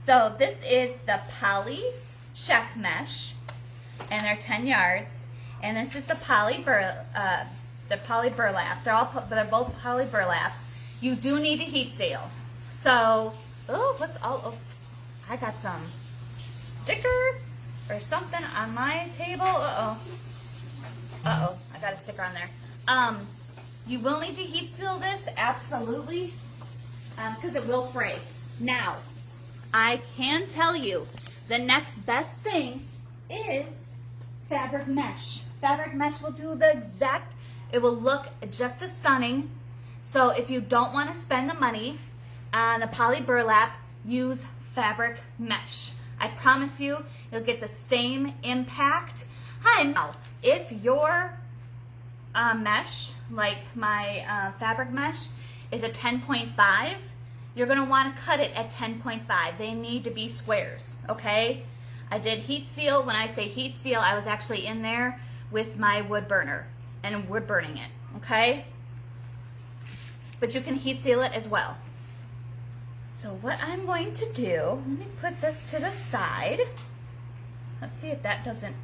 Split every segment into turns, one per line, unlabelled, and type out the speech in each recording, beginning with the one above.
So this is the poly check mesh, and they're 10 yards. And this is the poly burlap. They're both poly burlap. You do need a heat seal. So, I got some sticker or something on my table. I got a sticker on there. You will need to heat seal this, absolutely, because it will fray. Now, I can tell you the next best thing is fabric mesh. Fabric mesh will do the exact, it will look just as stunning. So if you don't want to spend the money on the poly burlap, use fabric mesh. I promise you, you'll get the same impact. Hi, now, if your mesh, like my fabric mesh, is a 10.5, you're gonna wanna cut it at 10.5. They need to be squares, okay? I did heat seal. When I say heat seal, I was actually in there with my wood burner and wood burning it, okay? But you can heat seal it as well. So what I'm going to do, let me put this to the side. Let's see if that doesn't,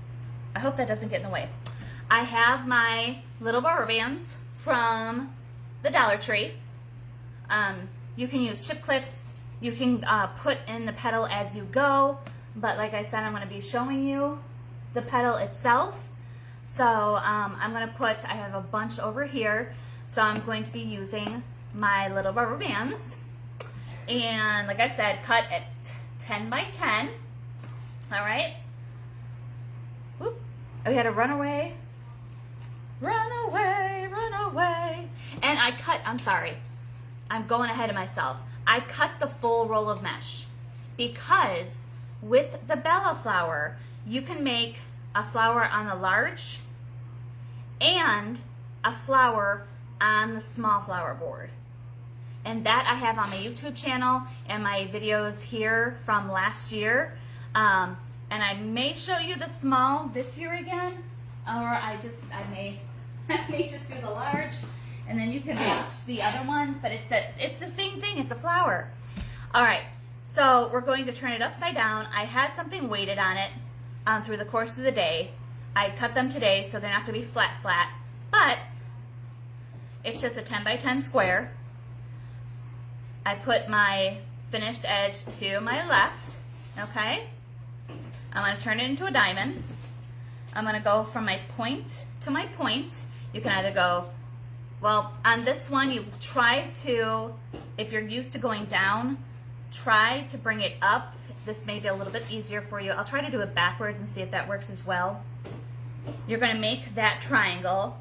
I hope that doesn't get in the way. I have my little rubber bands from the Dollar Tree. You can use chip clips. You can put in the petal as you go. But like I said, I'm going to be showing you the petal itself. So I'm going to put, I have a bunch over here. So I'm going to be using my little rubber bands. And like I said, cut at 10 by 10. All right. Whoop. We had a runaway. Run away, run away. And I cut, I'm sorry, I'm going ahead of myself. I cut the full roll of mesh because with the Bella flower, you can make a flower on the large and a flower on the small flower board. And that I have on my YouTube channel and my videos here from last year. And I may show you the small this year again, or I may just do the large, and then you can watch the other ones, but it's the same thing, it's a flower. All right, so we're going to turn it upside down. I had something weighted on it through the course of the day. I cut them today, so they're not gonna be flat, but it's just a 10 by 10 square. I put my finished edge to my left, okay? I'm gonna turn it into a diamond. I'm gonna go from my point to my point. You can either go, well, on this one, you try to, if you're used to going down, try to bring it up. This may be a little bit easier for you. I'll try to do it backwards and see if that works as well. You're gonna make that triangle,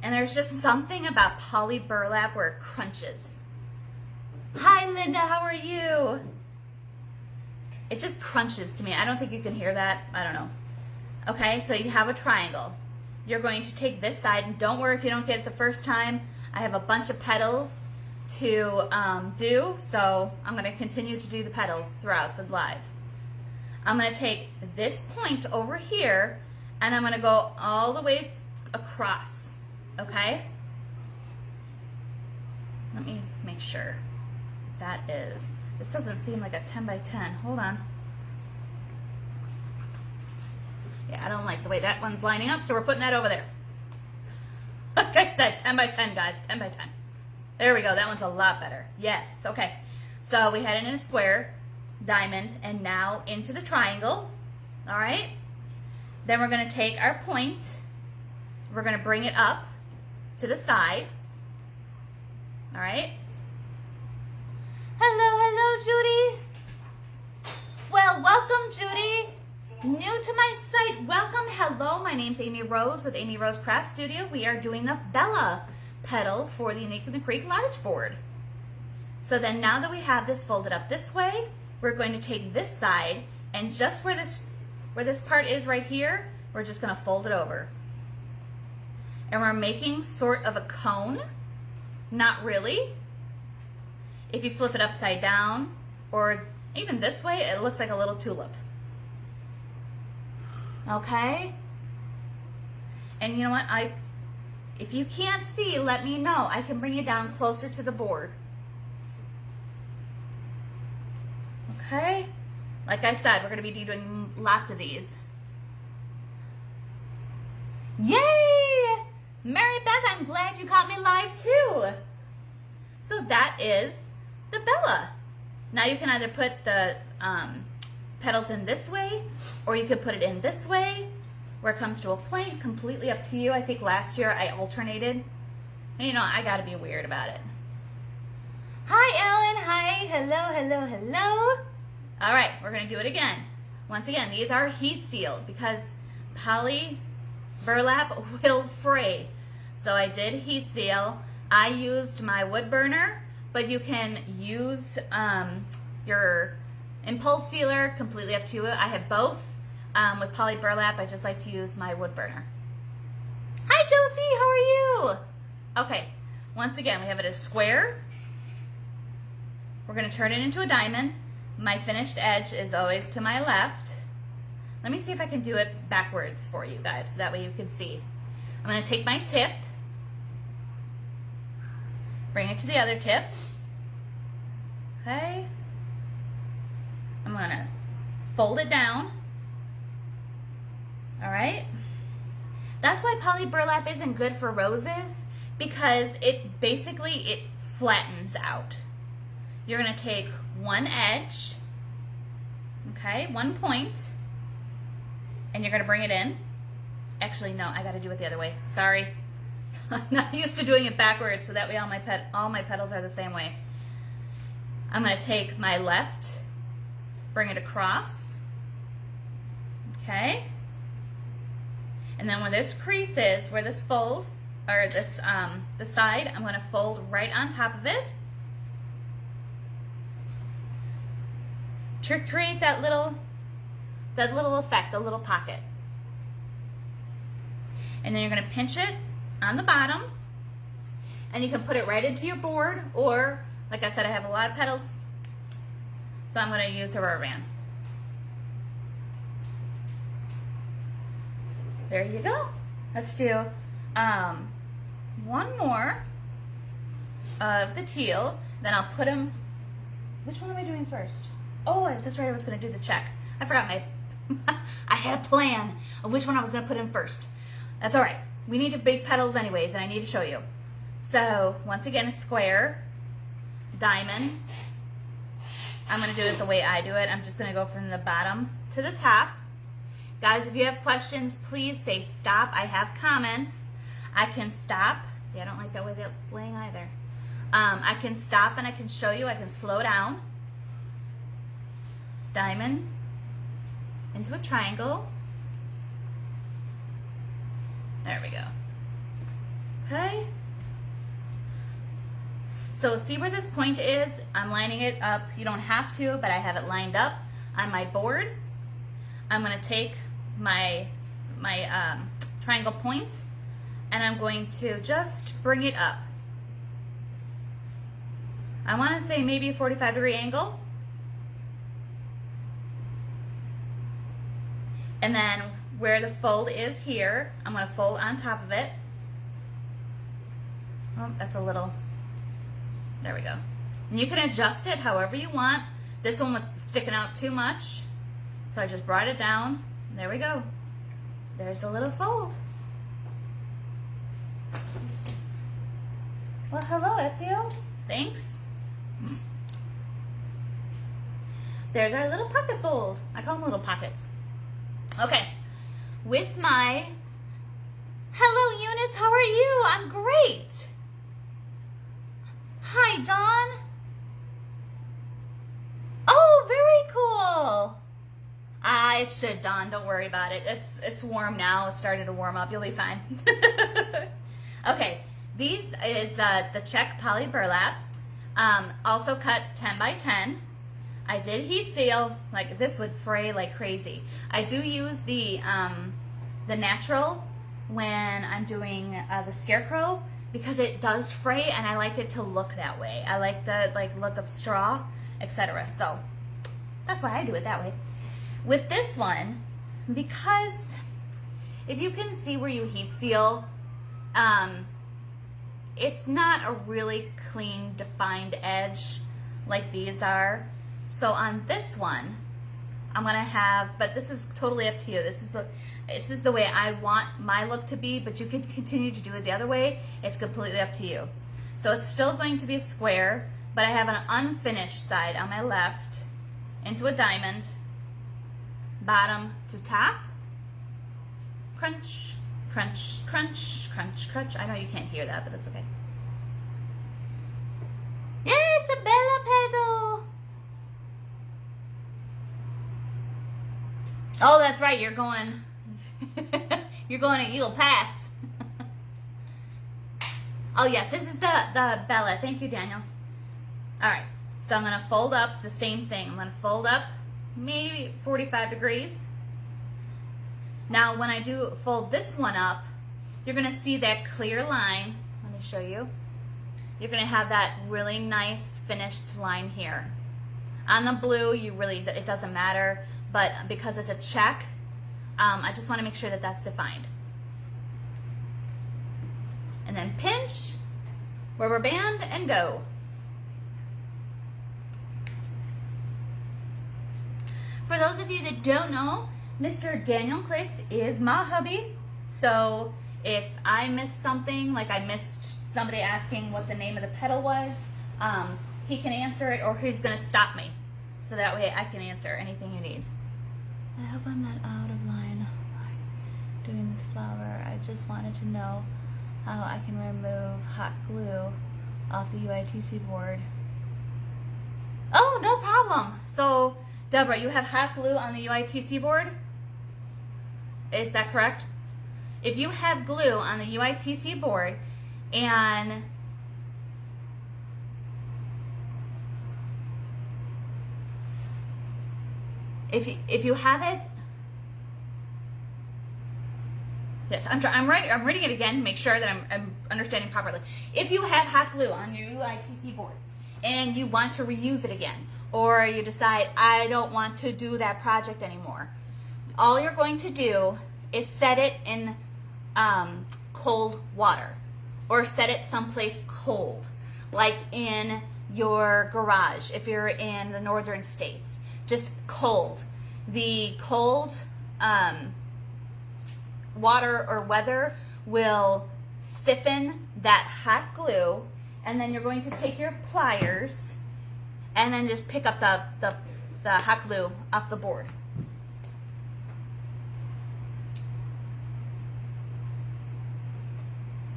and there's just something about poly burlap where it crunches. Hi, Linda, how are you? It just crunches to me. I don't think you can hear that. I don't know. Okay, so you have a triangle. You're going to take this side, and don't worry if you don't get it the first time. I have a bunch of petals to do, so I'm going to continue to do the petals throughout the live. I'm going to take this point over here, and I'm going to go all the way across, okay? Let me make sure. That is, this doesn't seem like a 10 by 10. Hold on. Yeah, I don't like the way that one's lining up, so we're putting that over there. Like I said, 10 by 10, guys, 10 by 10. There we go, that one's a lot better. Yes, okay. So we had it in a square, diamond, and now into the triangle, all right? Then we're gonna take our point, we're gonna bring it up to the side, all right? Hello, Judy. Well, welcome, Judy. New to my site, welcome, hello. My name's Amy Rose with Amy Rose Craft Studio. We are doing the Bella petal for the Unique from the Creek large board. So then now that we have this folded up this way, we're going to take this side and just where this part is right here, we're just gonna fold it over. And we're making sort of a cone, not really. If you flip it upside down or even this way, it looks like a little tulip. Okay? And you know what? If you can't see, let me know. I can bring you down closer to the board. Okay, like I said, we're going to be doing lots of these. Yay! Mary Beth, I'm glad you caught me live too. So that is the Bella. Now you can either put the petals in this way, or you could put it in this way, where it comes to a point, completely up to you. I think last year I alternated. And, you know, I gotta be weird about it. Hi Ellen, hi, hello, hello, hello. All right, we're gonna do it again. Once again, these are heat sealed because poly burlap will fray. So I did heat seal. I used my wood burner, but you can use your impulse sealer, completely up to you. I have both. With poly burlap, I just like to use my wood burner. Hi Josie, how are you? Okay, once again, we have it as square. We're gonna turn it into a diamond. My finished edge is always to my left. Let me see if I can do it backwards for you guys, so that way you can see. I'm gonna take my tip, bring it to the other tip. Okay. I'm gonna fold it down. All right. That's why poly burlap isn't good for roses, because it basically flattens out. You're gonna take one edge, okay, one point, and you're gonna bring it in. Actually, no, I gotta do it the other way. Sorry. I'm not used to doing it backwards, so that way all my petals are the same way. I'm gonna take my left, bring it across, okay? And then where this crease is, where this fold, or this, the side, I'm gonna fold right on top of it to create that little effect, the little pocket. And then you're gonna pinch it on the bottom, and you can put it right into your board, or, like I said, I have a lot of petals, so I'm gonna use a rubber band. There you go. Let's do one more of the teal. Then I'll put them. Which one am I doing first? Oh, I was just right. I was going to do the check. I forgot my. I had a plan of which one I was going to put in first. That's all right. We need big petals anyways, and I need to show you. So once again, a square, diamond. I'm going to do it the way I do it. I'm just going to go from the bottom to the top. Guys, if you have questions, please say stop. I have comments. I can stop. See, I don't like that way that's laying either. I can stop and I can show you. I can slow down. Diamond into a triangle. There we go. Okay. So see where this point is? I'm lining it up. You don't have to, but I have it lined up on my board. I'm going to take my triangle point, and I'm going to just bring it up. I want to say maybe a 45-degree angle. And then where the fold is here, I'm going to fold on top of it. Oh, that's a little, there we go. And you can adjust it however you want. This one was sticking out too much, so I just brought it down. There we go. There's the little fold. Well, hello, Ezio. Thanks. There's our little pocket fold. I call them little pockets. Okay. With my... Hello, Eunice. How are you? I'm great. Hi, Dawn. Oh, very cool. It should, Dawn. Don't worry about it. It's warm now. It's started to warm up. You'll be fine. Okay. These is the check poly burlap. Also cut 10 by 10. I did heat seal. Like, this would fray like crazy. I do use the natural when I'm doing the scarecrow, because it does fray and I like it to look that way. I like the look of straw, etc. So that's why I do it that way. With this one, because if you can see where you heat seal, it's not a really clean, defined edge like these are. So on this one, I'm gonna have, but this is totally up to you. This is the way I want my look to be, but you can continue to do it the other way. It's completely up to you. So it's still going to be a square, but I have an unfinished side on my left into a diamond, bottom to top, crunch, crunch, crunch, crunch, crunch. I know you can't hear that, but that's okay. Yes, the Bella petal. Oh, that's right. You're going. You're going at Eagle Pass. Oh yes, this is the Bella. Thank you, Daniel. All right. So I'm gonna fold up. It's the same thing. I'm gonna fold up, maybe 45 degrees. Now, when I do fold this one up, you're gonna see that clear line. Let me show you. You're gonna have that really nice finished line here. On the blue, it doesn't matter, but because it's a check, I just wanna make sure that that's defined. And then pinch, rubber band, and go. For those of you that don't know, Mr. Daniel Clicks is my hubby. So if I missed something, like I missed somebody asking what the name of the petal was, he can answer it, or he's gonna stop me. So that way I can answer anything you need. I hope I'm not out of line doing this flower. I just wanted to know how I can remove hot glue off the UITC board. Oh, no problem. So, Deborah, you have hot glue on the UITC board? Is that correct? If you have glue on the UITC board and if you have it, yes, I'm reading it again to make sure that I'm understanding properly. If you have hot glue on your UITC board and you want to reuse it again, or you decide, I don't want to do that project anymore, all you're going to do is set it in cold water, or set it someplace cold, like in your garage if you're in the northern states. Just cold. The cold water or weather will stiffen that hot glue, and then you're going to take your pliers and then just pick up the hot glue off the board.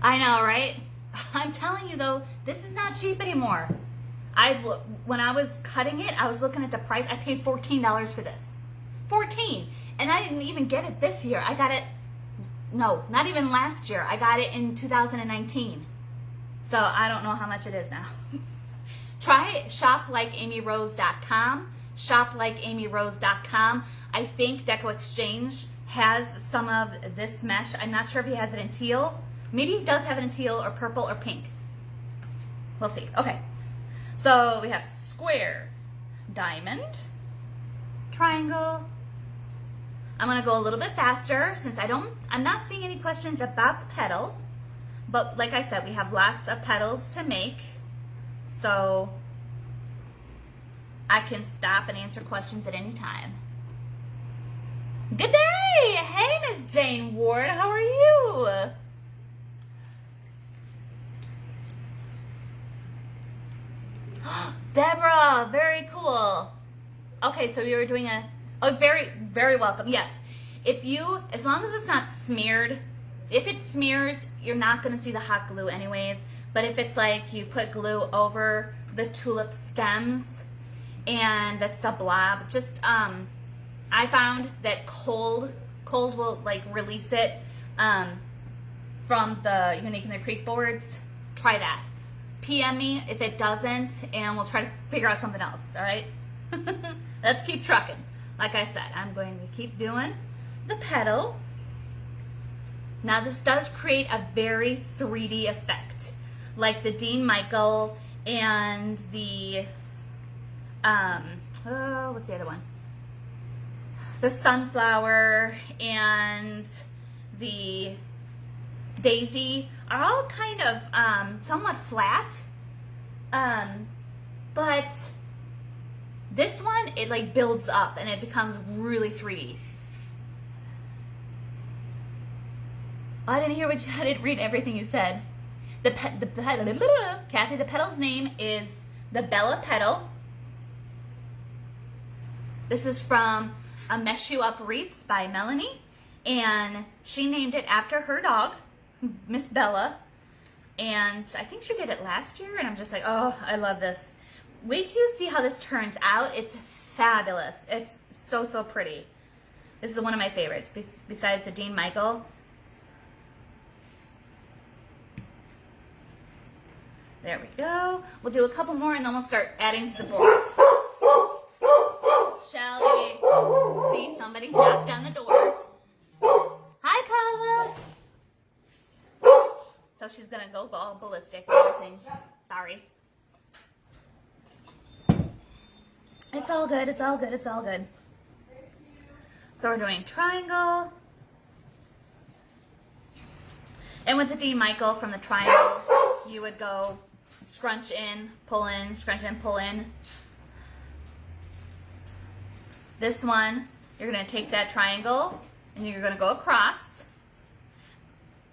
I know, right? I'm telling you though, this is not cheap anymore. When I was cutting it, I was looking at the price. I paid $14 for this. $14, and I didn't even get it this year. I got it, no, not even last year. I got it in 2019. So I don't know how much it is now. Try shoplikeamyrose.com. Shoplikeamyrose.com. I think Deco Exchange has some of this mesh. I'm not sure if he has it in teal. Maybe he does have it in teal or purple or pink. We'll see. Okay. So we have square, diamond, triangle. I'm gonna go a little bit faster since I'm not seeing any questions about the petal. But like I said, we have lots of petals to make. So I can stop and answer questions at any time. Good day! Hey, Miss Jane Ward, how are you? Deborah, very cool. Okay, so you were doing very, very welcome. Yes, as long as it's not smeared, if it smears, you're not gonna see the hot glue anyways. But if it's like you put glue over the tulip stems and that's the blob, just, I found that cold will like release it from the Unique in the Creek boards. Try that. PM me if it doesn't, and we'll try to figure out something else, all right? Let's keep trucking. Like I said, I'm going to keep doing the petal. Now this does create a very 3D effect, like the Dean Michael and the, what's the other one? The sunflower and the daisy are all kind of somewhat flat, but This one, it like builds up and it becomes really 3D. Oh, I didn't read everything you said. Kathy, the petal's name is the Bella Petal. This is from A Mesh You Up Wreaths by Melanie. And she named it after her dog, Miss Bella. And I think she did it last year. And I'm just like, oh, I love this. Wait till you see how this turns out. It's fabulous. It's so, so pretty. This is one of my favorites besides the Dean Michael. There we go. We'll do a couple more and then we'll start adding to the board. Shelly, see, somebody knocked on the door. Hi, Carla. So she's gonna go all ballistic and everything. Sorry. It's all good, it's all good, it's all good. So we're doing triangle. And with the Dean Michael from the triangle, you would go scrunch in, pull in, scrunch in, pull in. This one, you're gonna take that triangle and you're gonna go across.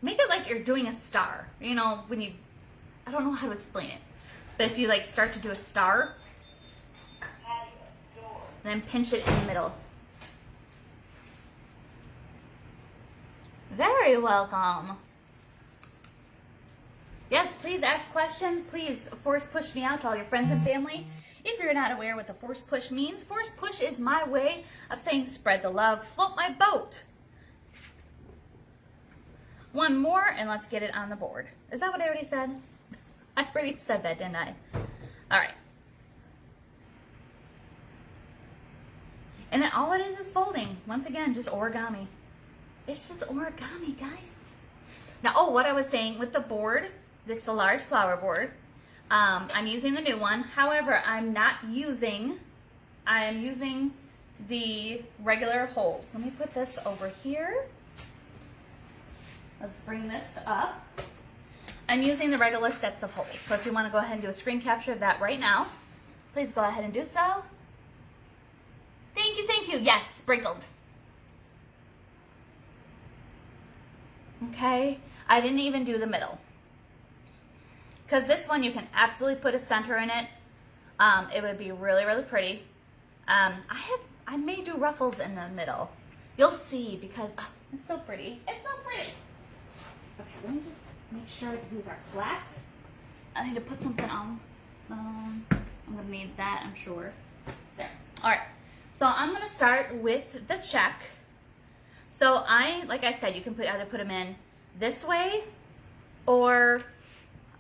Make it like you're doing a star. You know, when you, I don't know how to explain it, but if you like start to do a star, then pinch it in the middle. Very welcome. Yes, please ask questions. Please force push me out to all your friends and family. If you're not aware what the force push means, force push is my way of saying spread the love, float my boat. One more and let's get it on the board. Is that what I already said? I already said that, didn't I? All right. And then all it is folding. Once again, just origami. It's just origami, guys. Now, oh, what I was saying with the board, it's the large flower board. I'm using the new one. However, I'm using the regular holes. Let me put this over here. Let's bring this up. I'm using the regular sets of holes. So if you want to go ahead and do a screen capture of that right now, please go ahead and do so. Thank you, thank you. Yes, sprinkled. Okay, I didn't even do the middle. Because this one you can absolutely put a center in it. It would be really, really pretty. I may do ruffles in the middle. You'll see because it's so pretty. It's so pretty. Okay, let me just make sure that these are flat. I need to put something on. I'm gonna need that, I'm sure. There. All right. So I'm gonna start with the check. So like I said, you can either put them in this way or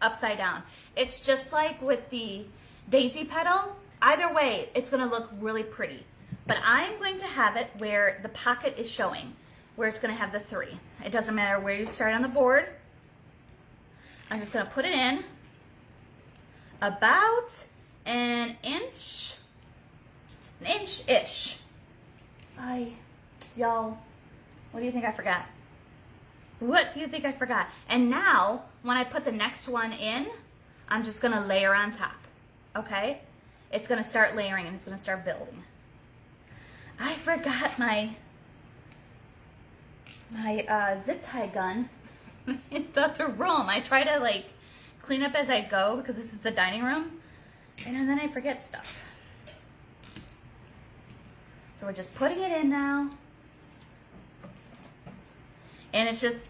upside down. It's just like with the daisy petal. Either way, it's gonna look really pretty. But I'm going to have it where the pocket is showing, where it's gonna have the 3. It doesn't matter where you start on the board. I'm just gonna put it in about an inch-ish. Y'all, what do you think I forgot? What do you think I forgot? And now, when I put the next one in, I'm just gonna layer on top, okay? It's gonna start layering and it's gonna start building. I forgot my zip tie gun in the other room. I try to like clean up as I go because this is the dining room, and then I forget stuff. So we're just putting it in now. And it's just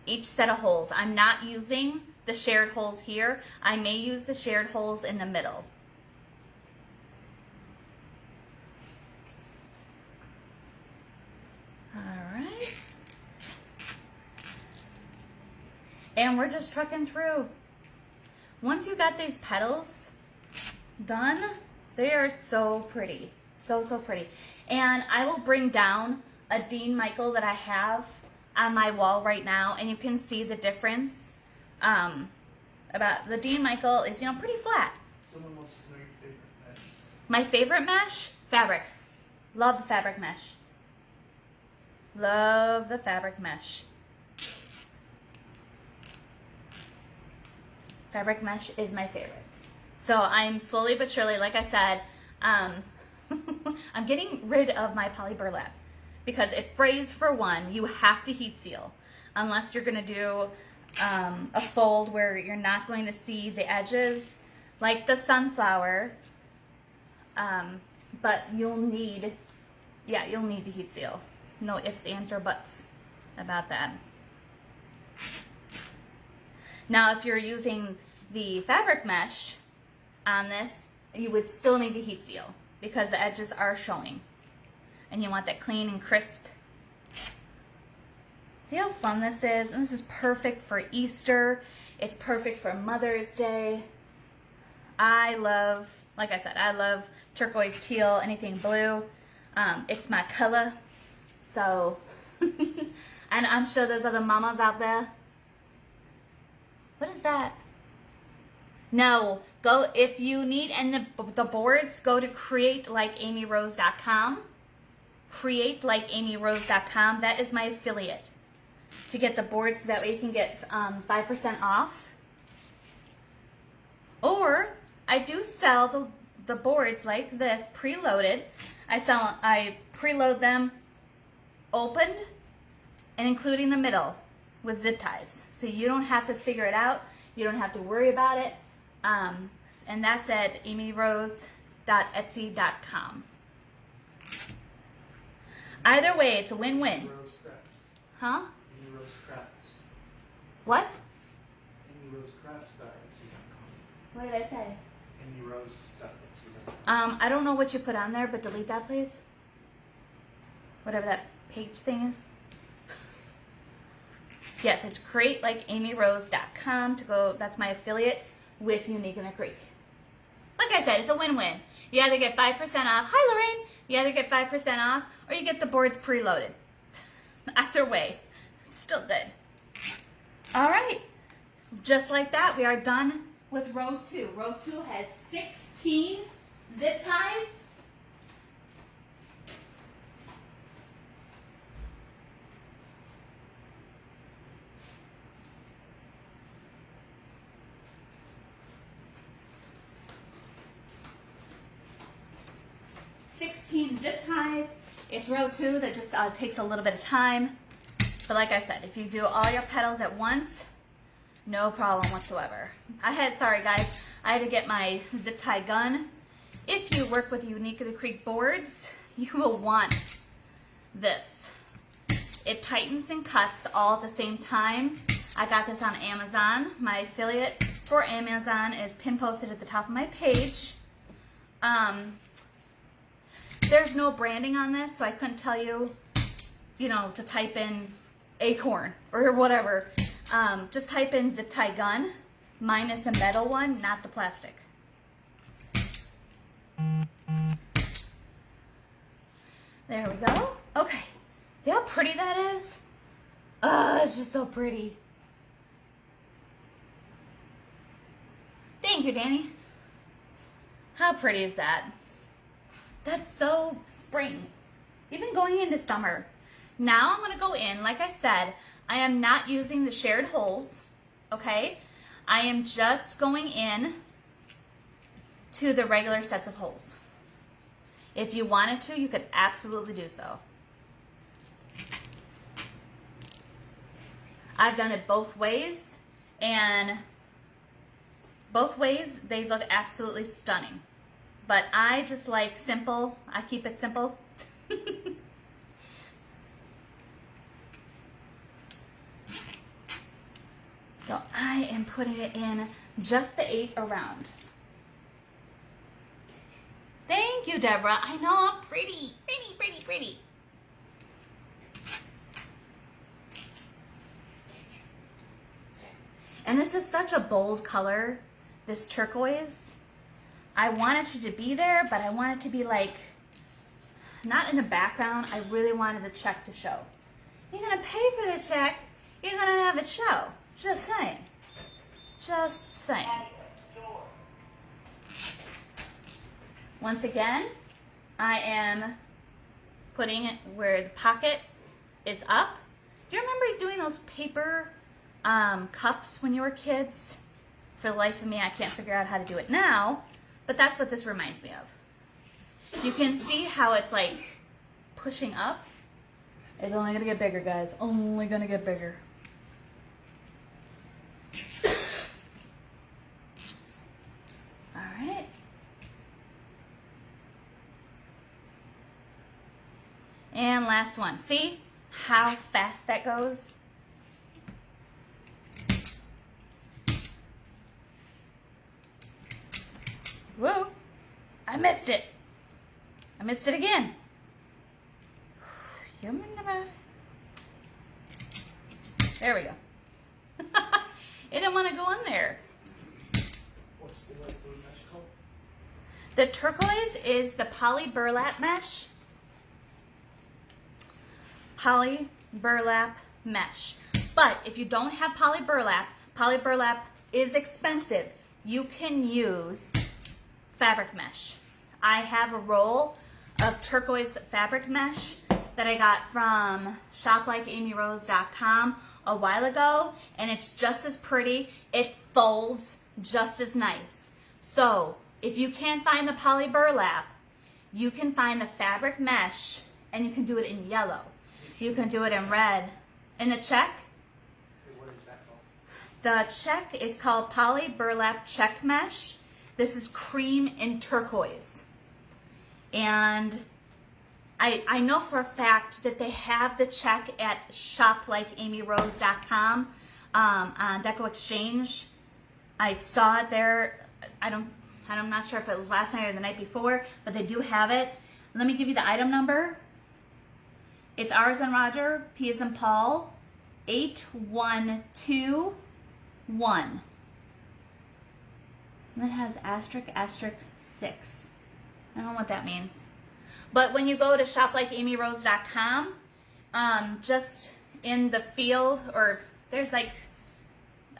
each set of holes. I'm not using the shared holes here. I may use the shared holes in the middle. All right. And we're just trucking through. Once you got these petals done, they are so pretty. So, so pretty. And I will bring down a Dean Michael that I have on my wall right now, and you can see the difference. About the Dean Michael is, pretty flat.
Someone wants to know your favorite mesh.
My favorite mesh? Fabric. Love the fabric mesh. Love the fabric mesh. Fabric mesh is my favorite. So I'm slowly but surely, like I said, I'm getting rid of my poly burlap because it frays for one. You have to heat seal unless you're going to do a fold where you're not going to see the edges like the sunflower. But you'll need to heat seal. No ifs, ands, or buts about that. Now, if you're using the fabric mesh on this, you would still need to heat seal because the edges are showing. And you want that clean and crisp. See how fun this is? And this is perfect for Easter. It's perfect for Mother's Day. I love, like I said, I love turquoise, teal, anything blue. It's my color. So, and I'm sure there's other mamas out there. What is that? No, go, if you need, and the boards, go to createlikeamyrose.com. Createlikeamyrose.com. That is my affiliate to get the boards so that way you can get 5% off. Or I do sell the boards like this preloaded. I preload them opened and including the middle with zip ties. So you don't have to figure it out. You don't have to worry about it. And that's at amyrose.etsy.com. Either way, it's a win-win.
Rose crafts.
Huh?
Amy Rose crafts.
What?
AmyRoseCrafts.etsy.com.
What did I say?
AmyRose.etsy.com.
I don't know what you put on there, but delete that, please. Whatever that page thing is. Yes, it's createlikeamyrose.com to go. That's my affiliate with Unique in the Creek. Like I said, it's a win-win. You either get 5% off. Hi, Lorraine. You either get 5% off or you get the boards preloaded. Either way, it's still good. All right. Just like that, we are done with row 2. Row 2 has 16 zip ties. Zip ties. It's row 2 that just takes a little bit of time. But like I said, if you do all your petals at once, no problem whatsoever. Sorry guys, I had to get my zip tie gun. If you work with Unique in the Creek boards, you will want this. It tightens and cuts all at the same time. I got this on Amazon. My affiliate for Amazon is pin posted at the top of my page. There's no branding on this, so I couldn't tell you, to type in acorn or whatever. Just type in zip tie gun, minus the metal one, not the plastic. There we go. Okay. See how pretty that is? Oh, it's just so pretty. Thank you, Danny. How pretty is that? That's so spring. Even going into summer. Now I'm going to go in, like I said, I am not using the shared holes, okay? I am just going in to the regular sets of holes. If you wanted to, you could absolutely do so. I've done it both ways, and both ways they look absolutely stunning. But I just like simple. I keep it simple. So I am putting it in just the 8 around. Thank you, Deborah. I know, pretty, pretty, pretty, pretty. And this is such a bold color, this turquoise. I wanted it to be there, but I want it to be like, not in the background. I really wanted the check to show. You're going to pay for the check. You're going to have it show. Just saying. Just saying. Once again, I am putting it where the pocket is up. Do you remember doing those paper cups when you were kids? For the life of me, I can't figure out how to do it now. But that's what this reminds me of. You can see how it's like pushing up. It's only gonna get bigger, guys. Only gonna get bigger. All right. And last one. See how fast that goes? Whoa, I missed it. I missed it again. There we go. It didn't want to go in there.
What's the light blue mesh called?
The turquoise is the poly burlap mesh. Poly burlap mesh. But if you don't have poly burlap is expensive. You can use fabric mesh. I have a roll of turquoise fabric mesh that I got from shoplikeamyrose.com a while ago, and it's just as pretty. It folds just as nice. So if you can't find the poly burlap, you can find the fabric mesh, and you can do it in yellow. You can do it in red. In the check,
What is that called?
the check is called poly burlap check mesh. This is cream in turquoise. And I know for a fact that they have the check at shoplikeamyrose.com on Deco Exchange. I saw it there. I'm not sure if it was last night or the night before, but they do have it. Let me give you the item number. It's R as in Roger, P as in Paul, 8121. And it has asterisk 6. I don't know what that means. But when you go to shoplikeamyrose.com, just in the field, or there's like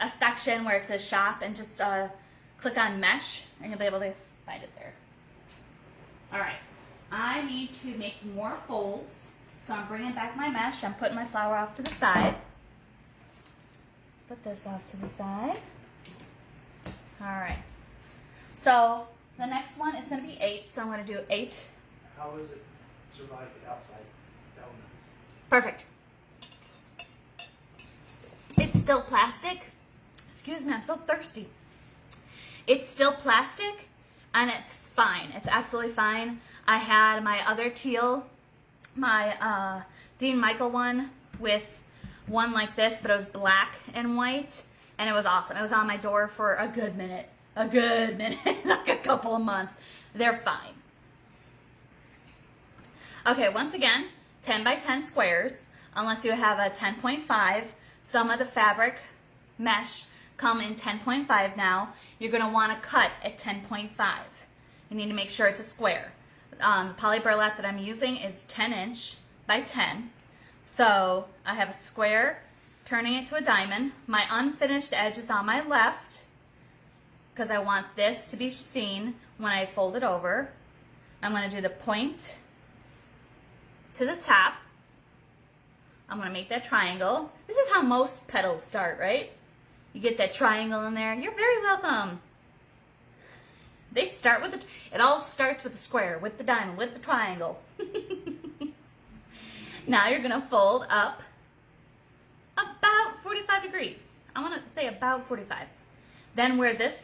a section where it says shop, and just click on mesh, and you'll be able to find it there. All right, I need to make more folds, so I'm bringing back my mesh. I'm putting my flower off to the side. Put this off to the side. All right. So the next one is going to be 8, so I'm going to do 8.
How does it survive the outside elements?
Perfect. It's still plastic. Excuse me, I'm so thirsty. It's still plastic, and it's fine. It's absolutely fine. I had my other teal, my Dean Michael one, with one like this, but it was black and white, and it was awesome. It was on my door for a good minute. Like a couple of months. They're fine. Okay, once again, 10 by 10 squares, unless you have a 10.5. Some of the fabric mesh come in 10.5 now. You're going to want to cut at 10.5. You need to make sure it's a square. The poly burlap that I'm using is 10 inch by 10. So I have a square, turning it to a diamond. My unfinished edge is on my left, because I want this to be seen when I fold it over. I'm going to do the point to the top. I'm going to make that triangle. This is how most petals start, right? You get that triangle in there. You're very welcome. They start with it all starts with the square, with the diamond, with the triangle. Now you're going to fold up about 45 degrees. I want to say about 45. Then where this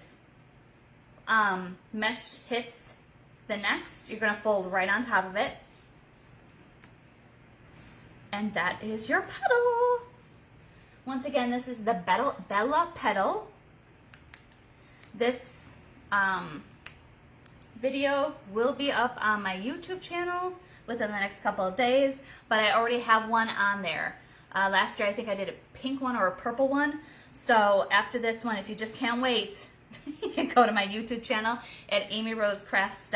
mesh hits the next, you're going to fold right on top of it. And that is your petal. Once again, this is the Bella petal. This video will be up on my YouTube channel within the next couple of days, but I already have one on there. Last year I think I did a pink one or a purple one. So after this one, if you just can't wait, you can go to my YouTube channel at Amy Rose Crafts.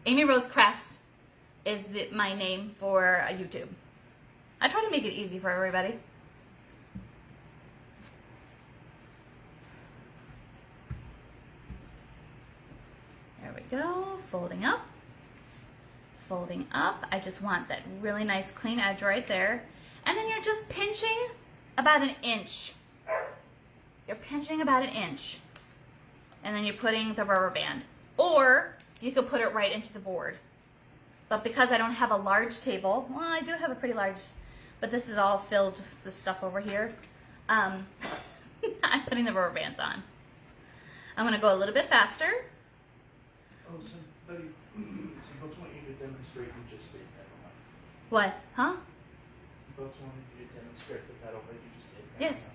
Amy Rose Crafts is my name for YouTube. I try to make it easy for everybody. There we go, folding up, folding up. I just want that really nice clean edge right there. And then you're just pinching about an inch. You're pinching about an inch. And then you're putting the rubber band. Or you could put it right into the board. But because I don't have a large table, well, I do have a pretty large, but this is all filled with the stuff over here. I'm putting the rubber bands on. I'm going to go a little bit faster.
Oh, somebody, some folks want you to demonstrate you just stayed pedal.
What? Huh?
Some folks want you to demonstrate the pedal, but you just stayed pedal.
Yes.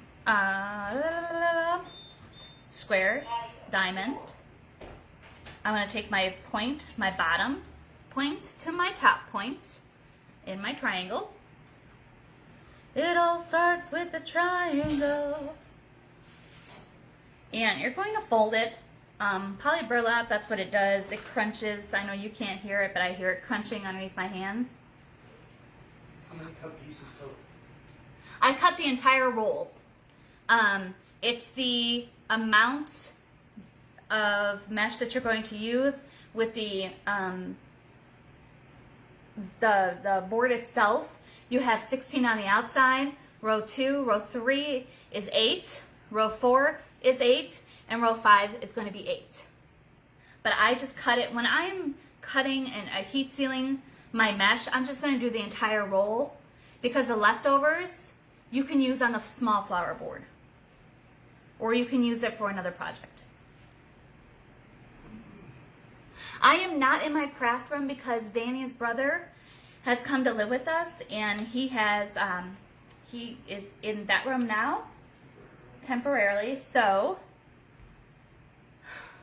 Square, diamond. I'm going to take my point, my bottom point to my top point in my triangle. It all starts with a triangle. And you're going to fold it. Poly burlap, that's what it does. It crunches. I know you can't hear it, but I hear it crunching underneath my hands.
How many cut pieces total?
I cut the entire roll. It's the amount of mesh that you're going to use with the board itself. You have 16 on the outside. Row 2, row 3 is 8. Row 4 is 8. And row 5 is going to be 8. But I just cut it. When I'm cutting and heat sealing my mesh, I'm just going to do the entire roll, because the leftovers you can use on the small flower board, or you can use it for another project. I am not in my craft room because Danny's brother has come to live with us, and he is in that room now temporarily. So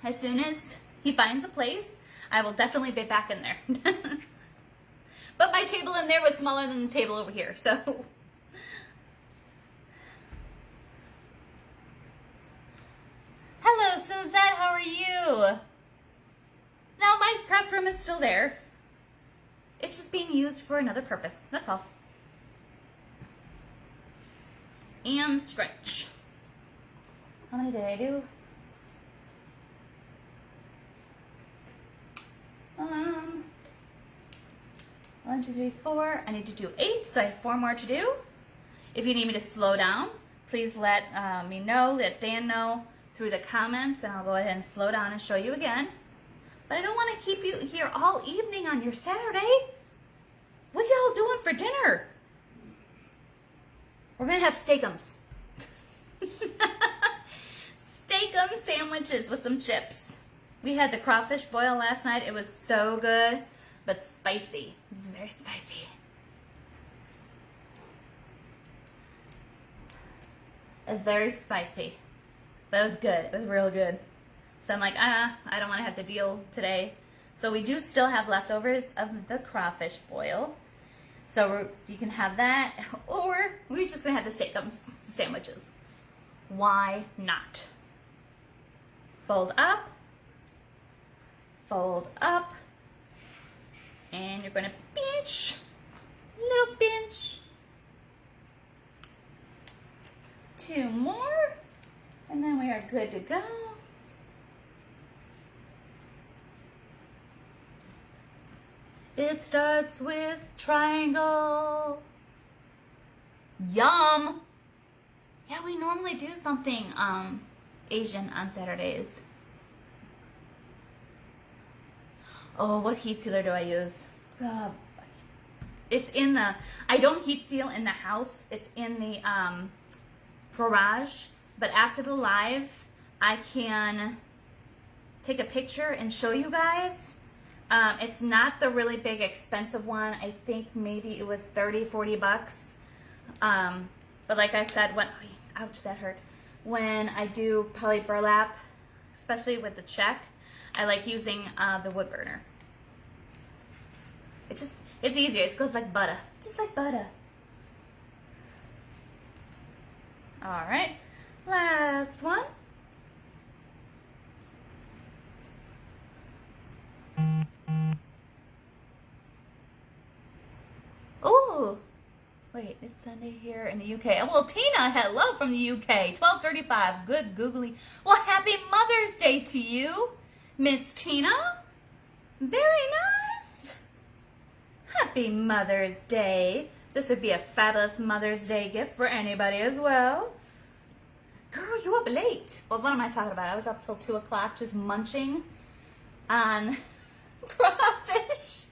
as soon as he finds a place, I will definitely be back in there. But my table in there was smaller than the table over here, so. Hello, Suzette, how are you? No, my craft room is still there. It's just being used for another purpose, that's all. And stretch. How many did I do? 1, 2, 3, 4. I need to do 8, so I have 4 more to do. If you need me to slow down, please let me know, let Dan know through the comments, and I'll go ahead and slow down and show you again. But I don't want to keep you here all evening on your Saturday. What y'all doing for dinner? We're going to have steakums. Steakum sandwiches with some chips. We had the crawfish boil last night. It was so good, but spicy. Very spicy. It's very spicy, but it was good. It was real good. So I'm like, I don't want to have to deal today. So we do still have leftovers of the crawfish boil. So you can have that, or we're just going to have the steakum sandwiches. Why not? Fold up, and you're going to pinch, little pinch. 2 more, and then we are good to go. It starts with triangle. Yum! Yeah, we normally do something Asian on Saturdays. Oh, what heat sealer do I use? It's in the, I don't heat seal in the house. It's in the garage. But after the live, I can take a picture and show you guys. It's not the really big expensive one. I think maybe it was 30, 40 bucks. But like I said, ouch, that hurt. When I do poly burlap, especially with the check, I like using the wood burner. It's easier. It goes like butter, just like butter. All right, last one. Oh, wait, it's Sunday here in the UK. Well, Tina, hello from the UK, 12:35. Good googly. Well, happy Mother's Day to you, Miss Tina. Very nice. Happy Mother's Day. This would be a fabulous Mother's Day gift for anybody as well. Girl, you up late. Well, what am I talking about? I was up till 2 o'clock just munching on crawfish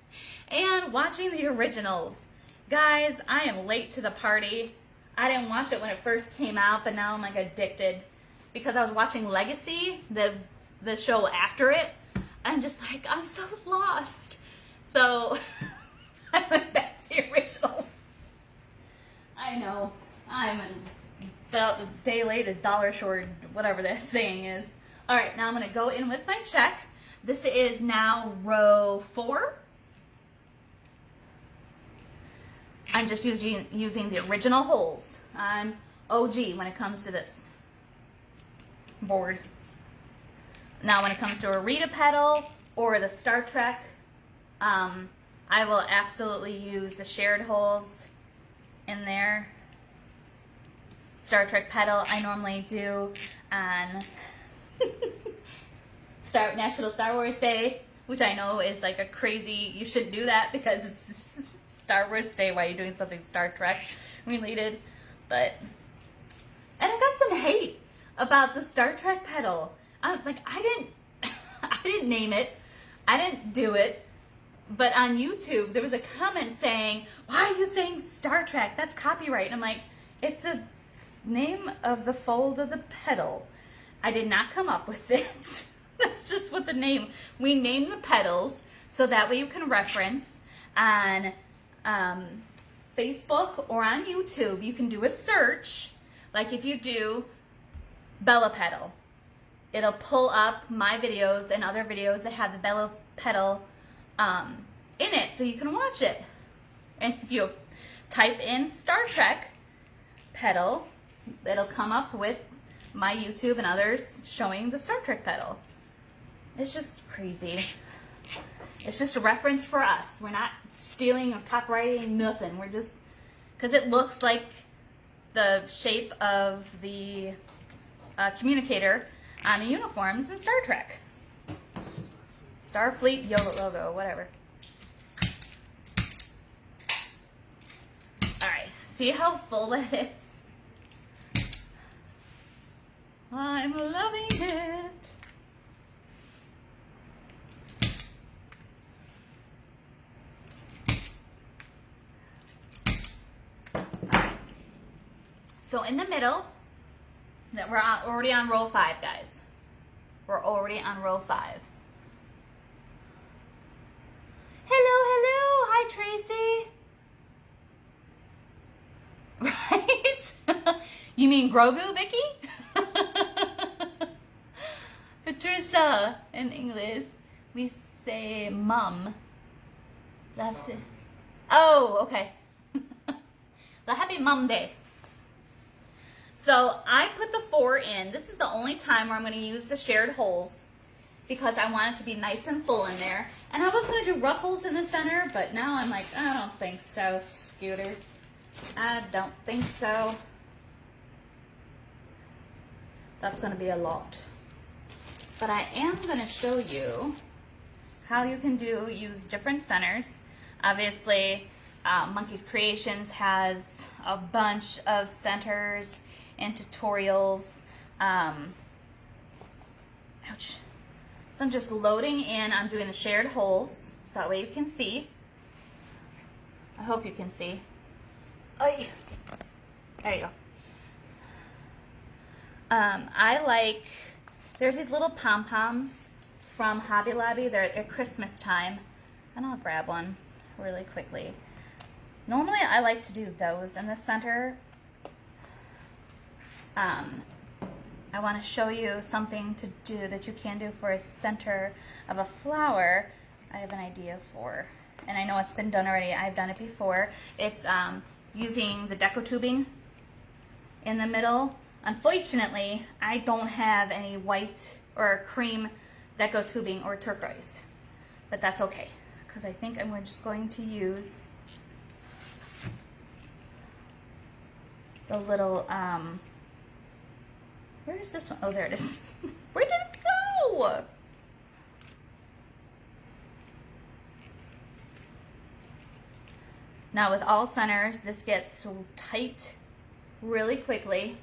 and watching the originals. Guys, I am late to the party. I didn't watch it when it first came out, but now I'm like addicted because I was watching Legacy, the show after it. I'm just like, I'm so lost. So I went back to the originals. I know. I'm about a day late, a dollar short, whatever that saying is. All right, now I'm going to go in with my check. This is now row 4. I'm just using the original holes. I'm OG when it comes to this board. Now when it comes to a Rita petal or the Star Trek, I will absolutely use the shared holes in there. Star Trek petal I normally do on National Star Wars Day, which I know is like a crazy, you shouldn't do that because it's Star Wars Day while you're doing something Star Trek related. And I got some hate about the Star Trek petal. Like I didn't name it, I didn't do it, but on YouTube there was a comment saying, "Why are you saying Star Trek? That's copyright." And I'm like, it's a name of the fold of the petal. I did not come up with it. That's just what the name. We name the petals so that way you can reference on Facebook or on YouTube. You can do a search, like if you do Bella petal, it'll pull up my videos and other videos that have the Bella petal in it, so you can watch it. And if you type in Star Trek petal, it'll come up with my YouTube and others showing the Star Trek petal. It's just crazy. It's just a reference for us. We're not stealing or copyrighting, nothing. We're just, because it looks like the shape of the communicator on the uniforms in Star Trek. Starfleet logo, whatever. Alright, see how full that is? I'm loving it. So in the middle, that we're already on row 5, guys. We're already on row 5. Hello, hi Tracy. Right? You mean Grogu, Vicky? Patricia, in English, we say mum. Loves it. Oh, okay. The happy mum day. So I put the 4 in. This is the only time where I'm going to use the shared holes because I want it to be nice and full in there. And I was going to do ruffles in the center, but now I'm like, I don't think so, Scooter. I don't think so. That's going to be a lot. But I am going to show you how you can use different centers. Obviously, Monkey's Creations has a bunch of centers and tutorials. Ouch. So I'm just loading in. I'm doing the shared holes so that way you can see. I hope you can see. Oy. There you go. I like, there's these little pom-poms from Hobby Lobby. They're at Christmas time. And I'll grab one really quickly. Normally I like to do those in the center. I want to show you something to do that you can do for a center of a flower. I have an idea for, and I know it's been done already. I've done it before. It's using the deco tubing in the middle. Unfortunately, I don't have any white or cream deco tubing or turquoise, but that's okay because I think I'm just going to use the little where is this one? Oh, there it is. Where did it go? Now with all centers, this gets tight really quickly.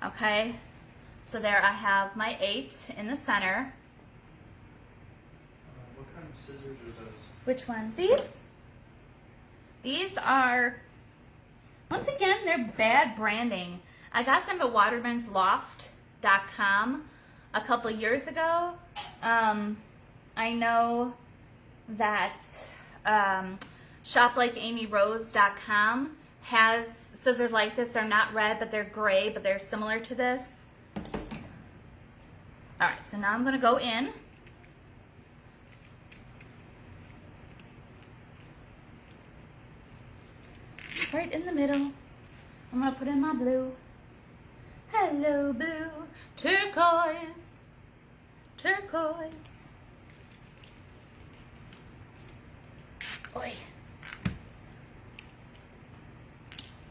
Okay, so there I have my 8 in the center.
What kind of scissors are those?
Which ones? These? These are, once again, they're bad branding. I got them at watermansloft.com a couple years ago. I know that shoplikeamyrose.com has scissors like this. They're not red, but they're gray, but they're similar to this. All right, so now I'm going to go in. Right in the middle. I'm going to put in my blue. Hello, blue. Turquoise. Turquoise. Oi.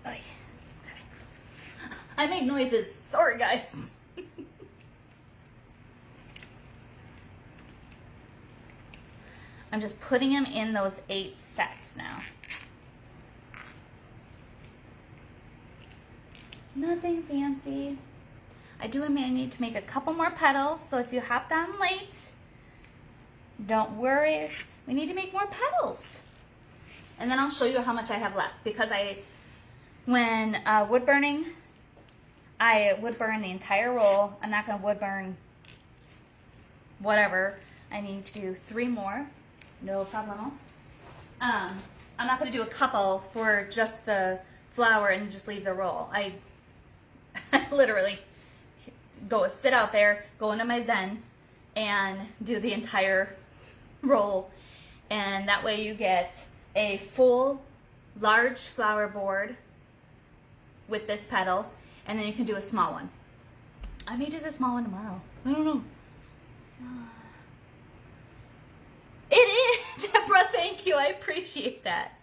Oi. Okay. I make noises. Sorry, guys. I'm just putting them in those 8 sets now. Nothing fancy. I may need to make a couple more petals, so if you hopped on late, don't worry. We need to make more petals. And then I'll show you how much I have left, because when wood burning, I wood burn the entire roll. I'm not going to wood burn whatever. I need to do 3 more. No problemo. I'm not going to do a couple for just the flower and just leave the roll. I literally sit out there, go into my Zen, and do the entire roll. And that way you get a full, large flower board with this petal, and then you can do a small one. I may do the small one tomorrow. I don't know. It is, Deborah, thank you. I appreciate that.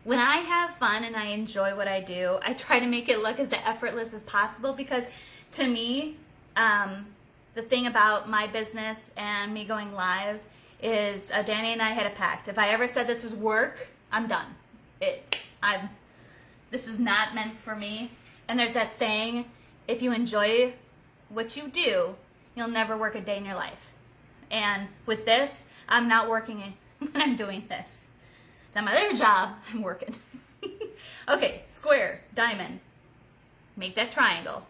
When I have fun and I enjoy what I do, I try to make it look as effortless as possible, because to me, the thing about my business and me going live is Danny and I had a pact. If I ever said this was work, I'm done. This is not meant for me. And there's that saying, if you enjoy what you do, you'll never work a day in your life. And with this, I'm not working when I'm doing this. Now my other job, I'm working. Okay, square, diamond. Make that triangle.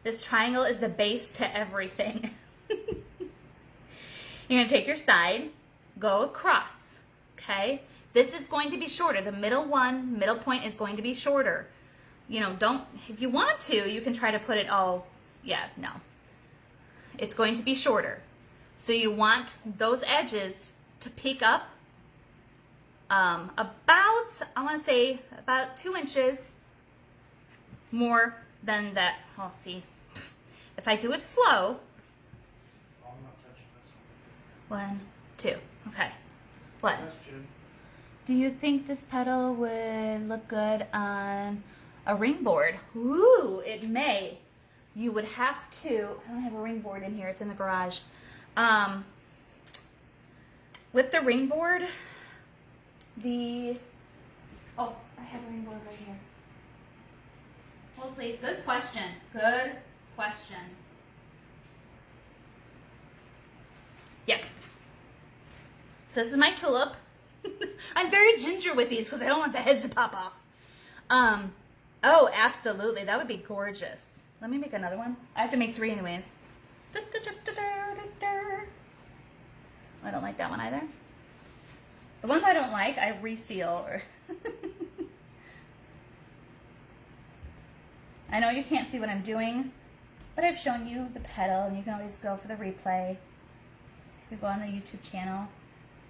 This triangle is the base to everything. You're going to take your side, go across, okay? This is going to be shorter. The middle point is going to be shorter. If you want to, you can try to put it all, no. It's going to be shorter. So you want those edges to peek up about 2 inches more than that. Oh, see, if I do it slow.
I'm not touching this one.
1, 2. Okay. What?
Question.
Do you think this petal would look good on a ring board? Ooh, it may. You would have to. I don't have a ring board in here. It's in the garage. With the ring board, I have a ring board right here. Hold please. Good question. Good question. Yep. So this is my tulip. I'm very ginger with these because I don't want the heads to pop off. Oh, absolutely. That would be gorgeous. Let me make another one. I have to make 3 anyways. I don't like that one either. The ones I don't like, I reseal. I know you can't see what I'm doing, but I've shown you the petal, and you can always go for the replay. You go on the YouTube channel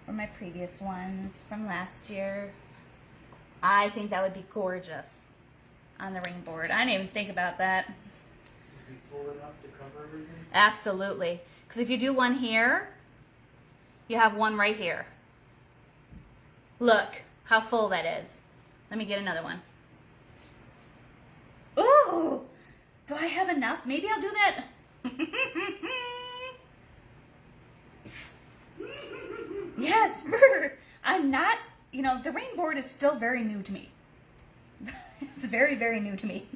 for my previous ones from last year. I think that would be gorgeous on the ring board. I didn't even think about that.
Would it be full enough to cover everything?
Absolutely. Because if you do one here, you have one right here. Look how full that is. Let me get another one. Ooh, do I have enough? Maybe I'll do that. Yes, I'm not, the ring board is still very new to me. It's very, very new to me.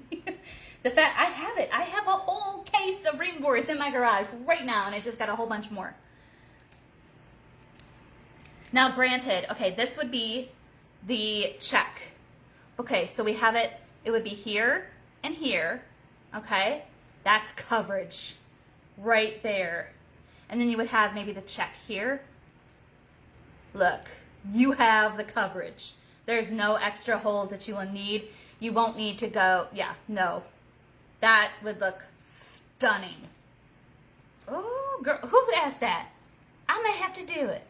The fact I have it. I have a whole case of ring boards in my garage right now, and I just got a whole bunch more. Now granted, okay, this would be the check. Okay, so we have it, it would be here and here, okay? That's coverage right there. And then you would have maybe the check here. Look, you have the coverage. There's no extra holes that you will need. You won't need to go, yeah, no. That would look stunning. Oh, girl, who asked that? I may have to do it.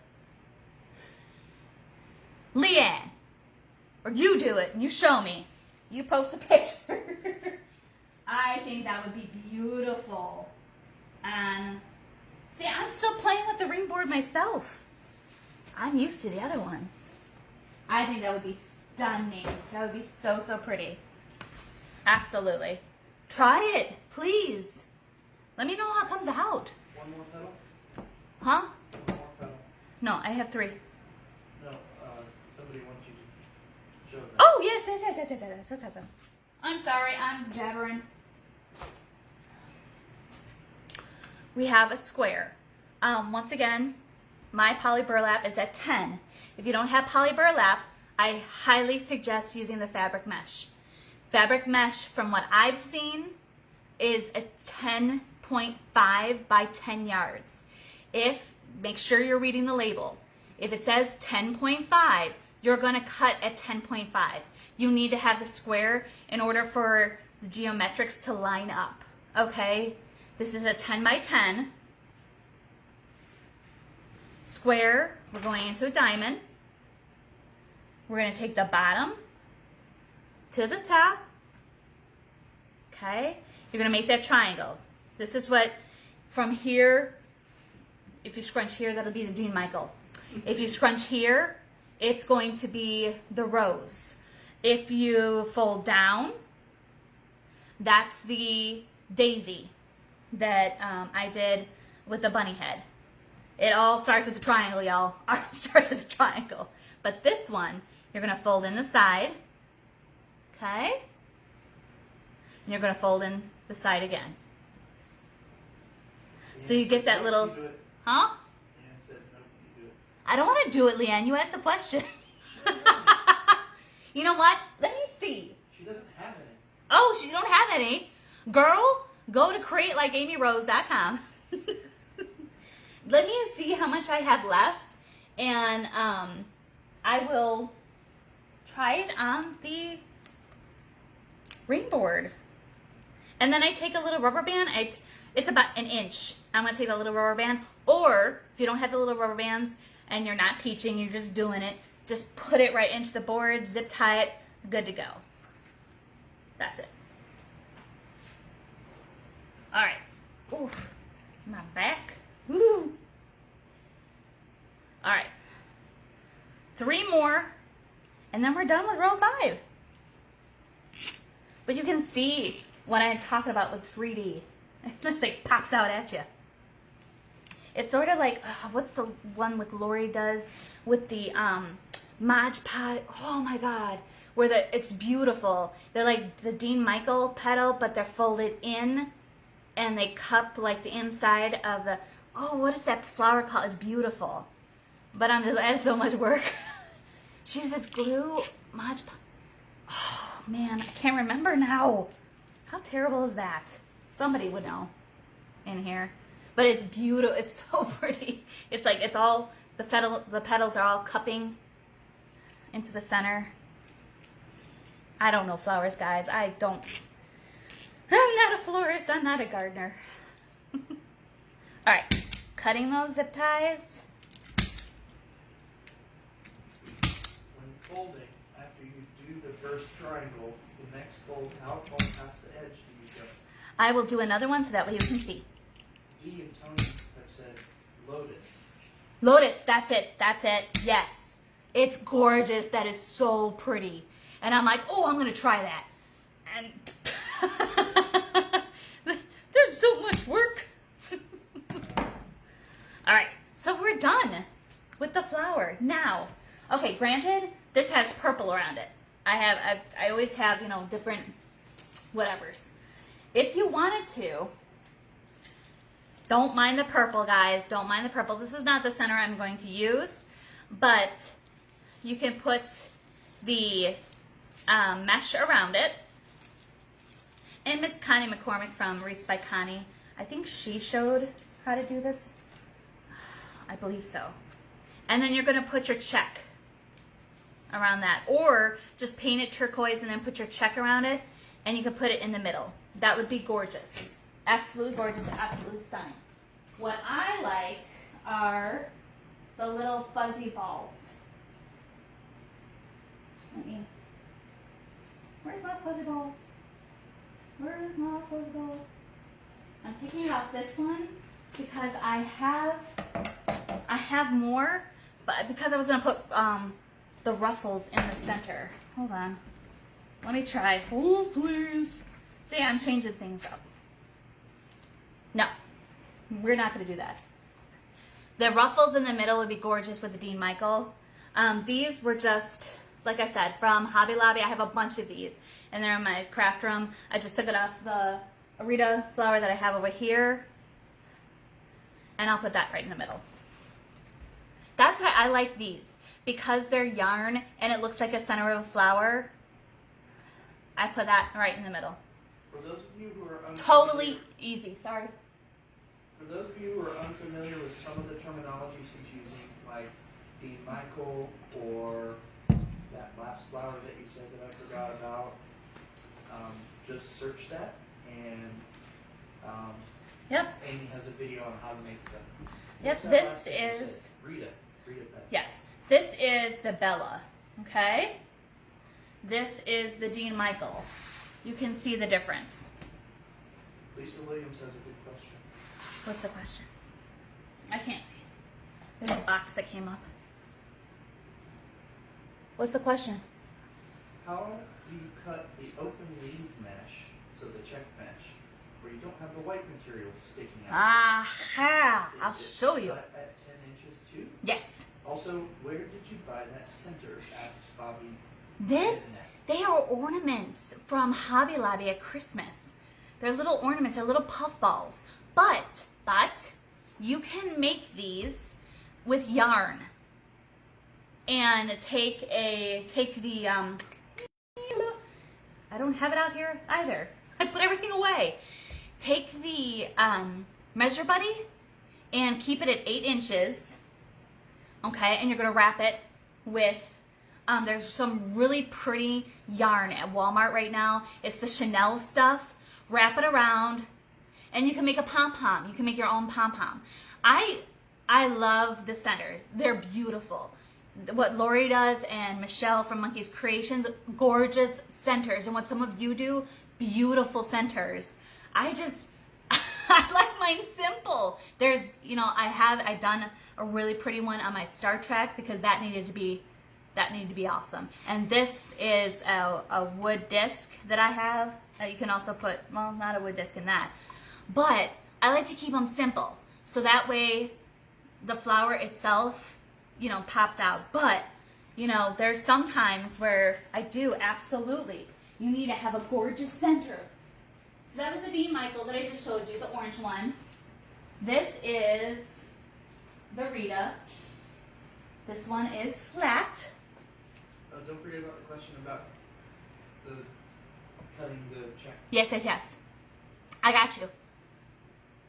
Leanne, or you do it, you show me. You post a picture. I think that would be beautiful. And see, I'm still playing with the ring board myself. I'm used to the other ones. I think that would be stunning. That would be so, so pretty. Absolutely. Try it, please. Let me know how it comes out.
One more petal?
Huh?
One more petal.
No, I have 3.
No, somebody wants you to show that.
Oh, yes. I'm sorry, I'm jabbering. We have a square. Once again, my poly burlap is at 10. If you don't have poly burlap, I highly suggest using the fabric mesh. Fabric mesh, from what I've seen, is a 10.5 by 10 yards. Make sure you're reading the label. If it says 10.5, you're going to cut at 10.5. You need to have the square in order for the geometrics to line up, okay? This is a 10 by 10 square. We're going into a diamond. We're going to take the bottom to the top, okay? You're going to make that triangle. This is what, from here, if you scrunch here, that'll be the Dean Michael. If you scrunch here, it's going to be the rose. If you fold down, that's the daisy that I did with the bunny head. It all starts with a triangle, y'all. Art starts with a triangle. But this one, you're going to fold in the side, okay? And you're going to fold in the side again. So you get that little, huh?
Leanne said, no, you do it.
I don't want to do it, Leanne. You asked the question. You know what? Let me see.
She doesn't have any.
Oh, you don't have any? Girl, go to createlikeamyrose.com. Let me see how much I have left, and I will try it on the ring board. And then I take a little rubber band. It's about an inch. I'm going to take a little rubber band, or if you don't have the little rubber bands and you're not teaching, you're just doing it, just put it right into the board, zip tie it, good to go. That's it. All right. Ooh, my back. Woo. All right. 3 more, and then we're done with row 5. But you can see what I'm talking about with 3D. It just like pops out at you. It's sort of like, what's the one with Lori does with the Mod Podge? Oh my God. Where it's beautiful. They're like the Dean Michael petal, but they're folded in and they cup like the inside of the, oh, what is that flower called? It's beautiful. But that's so much work. She uses glue, Mod Podge. Oh man, I can't remember now. How terrible is that? Somebody would know in here. But it's beautiful. It's so pretty. It's like it's all, the petals are all cupping into the center. I don't know flowers, guys. I'm not a florist. I'm not a gardener. All right, cutting those zip ties.
When folding, after you do the first triangle, the next fold, how far past the edge do you go?
I will do another one so that way you can see.
Dee and Tony have said lotus.
Lotus, that's it. That's it. Yes. It's gorgeous. That is so pretty. And I'm like, oh, I'm going to try that. And there's so much work. All right. So we're done with the flower. Now, okay, granted, this has purple around it. I always have, different whatevers. If you wanted to, don't mind the purple, guys. Don't mind the purple. This is not the center I'm going to use. but you can put the mesh around it. And Miss Connie McCormick from Wreaths by Connie, I think she showed how to do this. I believe so. And then you're going to put your check around that, or just paint it turquoise and then put your check around it, and you can put it in the middle. That would be gorgeous. Absolutely gorgeous, absolutely stunning. What I like are the little fuzzy balls. Where's my fuzzy balls? Where's my fuzzy balls? I'm taking out this one because I have more, but because I was gonna put the ruffles in the center. Hold on. Let me try. Hold, please. See, I'm changing things up. No, we're not gonna do that. The ruffles in the middle would be gorgeous with the Dean Michael. These were just, like I said, from Hobby Lobby. I have a bunch of these, and they're in my craft room. I just took it off the Arita flower that I have over here, and I'll put that right in the middle. That's why I like these, because they're yarn and it looks like a center of a flower. I put that right in the middle.
For those of you who are unfamiliar,
Totally easy. Sorry.
For those of you who are unfamiliar with some of the terminology she's using, like Dean Michael or that last flower that you said that I forgot about, just search that, and
Yep.
Amy has a video on how to make them.
Yep.
What's that
This
last thing you
is.
said? Rita Petal.
Yes. This is the Bella. Okay. This is the Dean Michael. You can see the difference.
Lisa Williams has a good question.
What's the question? I can't see. There's a box that came up. What's the question?
How do you cut the open weave mesh, so the check mesh, where you don't have the white material sticking out?
Aha! I'll
Is it
show you.
cut at 10 inches too?
Yes.
Also, where did you buy that center? Asks Bobby.
This,
Internet.
they are ornaments from Hobby Lobby at Christmas. They're little ornaments, they're little puff balls. But you can make these with yarn. And take the, I don't have it out here either. I put everything away. Take the Measure Buddy and keep it at 8 inches. Okay, and you're gonna wrap it with, there's some really pretty yarn at Walmart right now. It's the Chanel stuff. Wrap it around, and you can make a pom-pom. You can make your own pom-pom. I love the centers. They're beautiful. What Lori does and Michelle from Monkey's Creations, gorgeous centers. And what some of you do, beautiful centers. I like mine simple. There's, I've done a really pretty one on my Star Trek because that needed to be awesome. And this is a wood disc that I have. You can also put, well, not a wood disc in that. But I like to keep them simple. So that way the flower itself, pops out. But, there's some times where I do, absolutely. You need to have a gorgeous center. So that was the Dean Michael that I just showed you, the orange one. This is the Rita. This one is flat.
Don't forget about the question about the cutting the check.
Yes. I got you.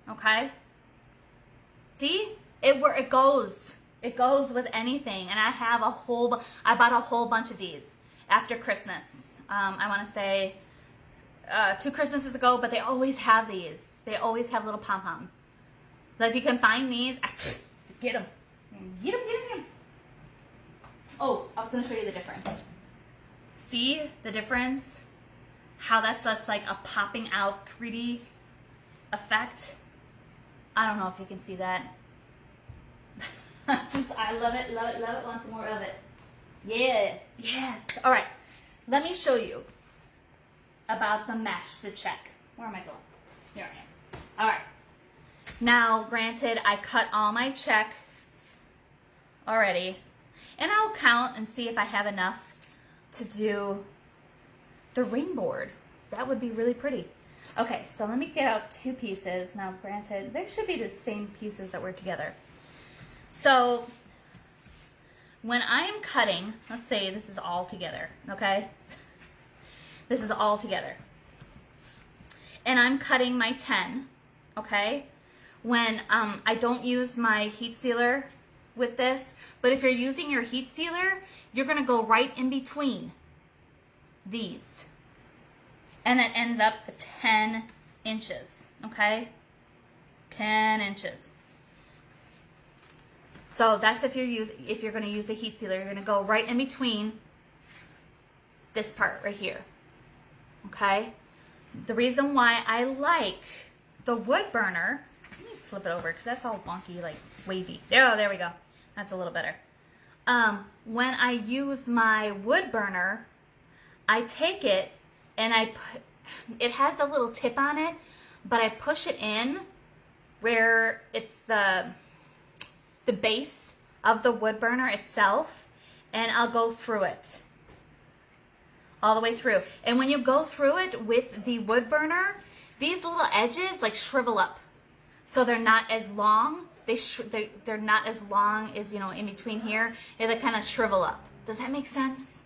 Okay? See? It goes. It goes with anything. And I bought a whole bunch of these after Christmas. I want to say 2 Christmases ago, but they always have these. They always have little pom-poms. So if you can find these, get them. Get them. Oh, I was going to show you the difference. See the difference? How that's just like a popping out 3D effect. I don't know if you can see that. I love it, want some more of it. Yes. All right, let me show you about the mesh, the check. Where am I going? Here I am. All right. Now, granted, I cut all my check already, and I'll count and see if I have enough to do the ring board. That would be really pretty. Okay, so let me get out 2 pieces. Now, granted, they should be the same pieces that were together. So, when I'm cutting, let's say this is all together, okay? This is all together. And I'm cutting my 10, okay? When I don't use my heat sealer with this, but if you're using your heat sealer, you're gonna go right in between these. And it ends up at 10 inches, okay? 10 inches. So that's if you're gonna use the heat sealer, you're gonna go right in between this part right here, okay? The reason why I like the wood burner, let me flip it over because that's all wonky, like wavy. There we go. That's a little better. When I use my wood burner, I take it and it has the little tip on it, but I push it in where it's the base of the wood burner itself, and I'll go through it all the way through. And when you go through it with the wood burner, these little edges like shrivel up, so they're not as long. They're not as long as, you know, in between here. They like kind of shrivel up. Does that make sense?